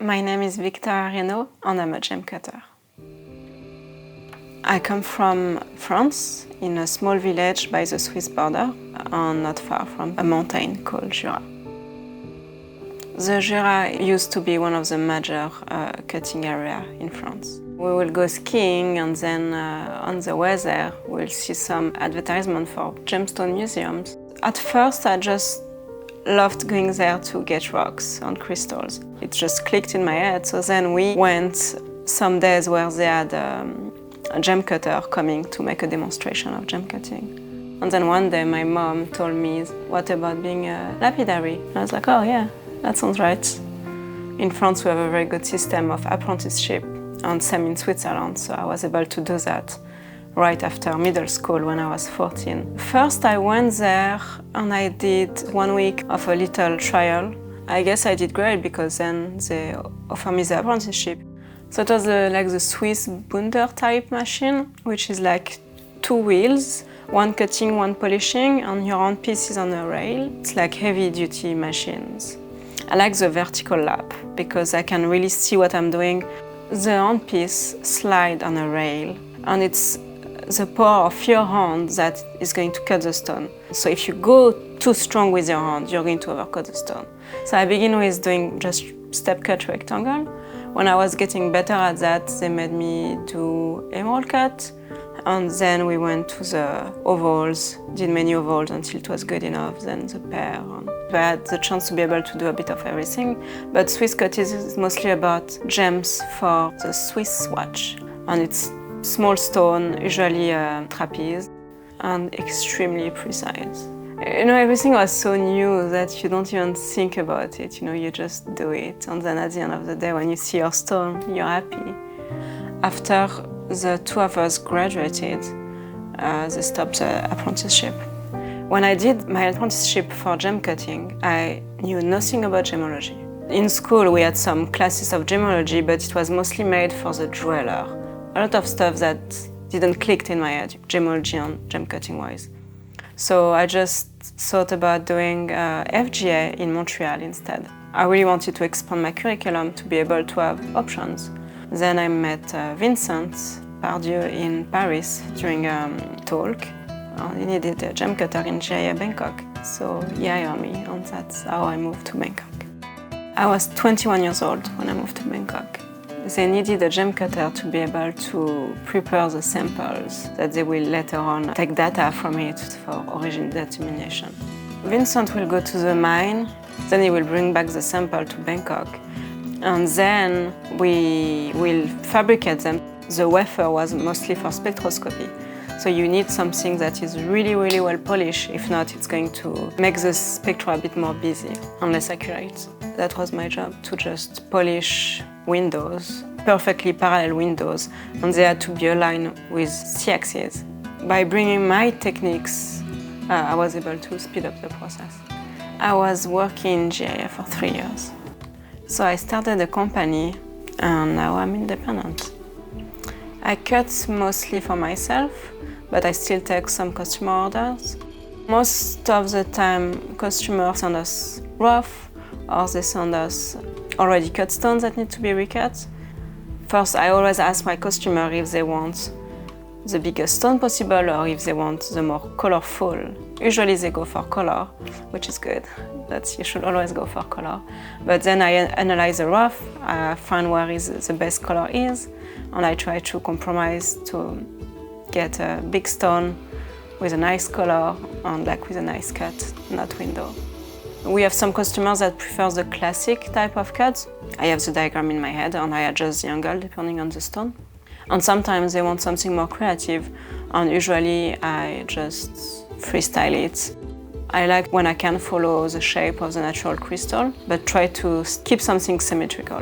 My name is Victoria Raynaud and I'm a gemcutter. I come from France, in a small village by the Swiss border, and not far from a mountain called Jura. The Jura used to be one of the major cutting areas in France. We will go skiing, and then on the way there we'll see some advertisement for gemstone museums. At first I just loved going there to get rocks and crystals. It just clicked in my head, so then we went some days where they had a gemcutter coming to make a demonstration of gemcutting. And then one day my mom told me, what about being a lapidary? And I was like, oh yeah, that sounds right. In France we have a very good system of apprenticeship, and same in Switzerland, so I was able to do that right after middle school when I was 14. First I went there and I did 1 week of a little trial. I guess I did great because then they offered me the apprenticeship. So it was like the Swiss Bunder type machine, which is like 2 wheels, one cutting, one polishing, and your own piece is on a rail. It's like heavy duty machines. I like the vertical lap because I can really see what I'm doing. The hand piece slides on a rail, and it's the power of your hand that is going to cut the stone. So if you go too strong with your hand, you're going to overcut the stone. So I begin with doing just step cut rectangle. When I was getting better at that, they made me do emerald cut, and then we went to the ovals, did many ovals until it was good enough, then the pear. I had the chance to be able to do a bit of everything, but Swiss cut is mostly about gems for the Swiss watch, and it's small stone, usually trapeze, and extremely precise. You know, everything was so new that you don't even think about it, you know, you just do it. And then at the end of the day, when you see your stone, you're happy. After the 2 of us graduated, they stopped the apprenticeship. When I did my apprenticeship for gemcutting, I knew nothing about gemology. In school, we had some classes of gemology, but it was mostly made for the jeweler. A lot of stuff that didn't click in my head, gemology and gemcutting wise. So I just thought about doing FGA in Montreal instead. I really wanted to expand my curriculum to be able to have options. Then I met Vincent Pardieu in Paris during a talk. He needed a gemcutter in GIA Bangkok, so he hired me, and that's how I moved to Bangkok. I was 21 years old when I moved to Bangkok. They needed a gemcutter to be able to prepare the samples that they will later on take data from it for origin determination. Vincent will go to the mine, then he will bring back the sample to Bangkok, and then we will fabricate them. The wafer was mostly for spectroscopy, so you need something that is really, really well polished. If not, it's going to make the spectra a bit more busy and less accurate. That was my job, to just polish windows, perfectly parallel windows, and they had to be aligned with C-axis. By bringing my techniques, I was able to speed up the process. I was working in GIA for 3 years. So I started a company, and now I'm independent. I cut mostly for myself, but I still take some customer orders. Most of the time, customers send us rough, or they send us already cut stones that need to be recut. First, I always ask my customer if they want the biggest stone possible or if they want the more colorful. Usually they go for color, which is good. You should always go for color. But then I analyze the rough, I find where the best color is, and I try to compromise to get a big stone with a nice color and like with a nice cut, not window. We have some customers that prefer the classic type of cut. I have the diagram in my head and I adjust the angle depending on the stone. And sometimes they want something more creative, and usually I just freestyle it. I like when I can follow the shape of the natural crystal, but try to keep something symmetrical.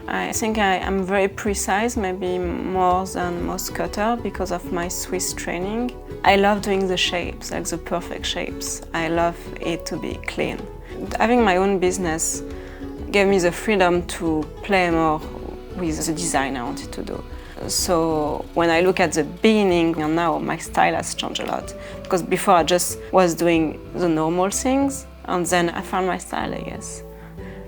I think I am very precise, maybe more than most cutters because of my Swiss training. I love doing the shapes, like the perfect shapes. I love it to be clean. Having my own business gave me the freedom to play more with the design I wanted to do. So when I look at the beginning and now, my style has changed a lot. Because before I just was doing the normal things, and then I found my style, I guess.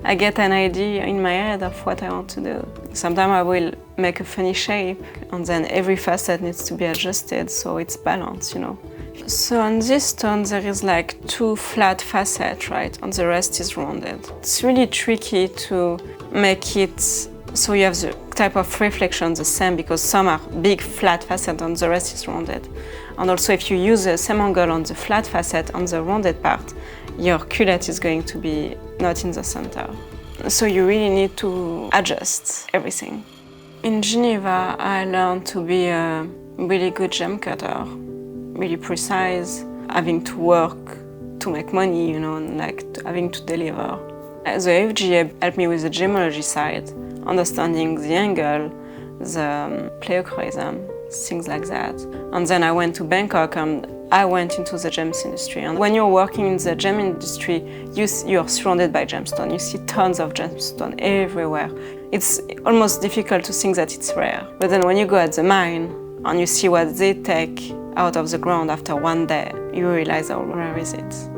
I get an idea in my head of what I want to do. Sometimes I will make a funny shape and then every facet needs to be adjusted so it's balanced, you know. So on this stone there is like 2 flat facets, right, and the rest is rounded. It's really tricky to make it so you have the type of reflection the same because some are big flat facets and the rest is rounded. And also if you use the same angle on the flat facet on the rounded part, your cullet is going to be not in the center. So you really need to adjust everything. In Geneva, I learned to be a really good gem cutter, really precise, having to work to make money, you know, and like having to deliver. The FGA helped me with the gemology side, understanding the angle, the pleochroism, things like that. And then I went to Bangkok and I went into the gems industry. And when you're working in the gem industry, you're surrounded by gemstone. You see tons of gemstone everywhere. It's almost difficult to think that it's rare. But then when you go at the mine and you see what they take out of the ground after one day, you realize how rare is it.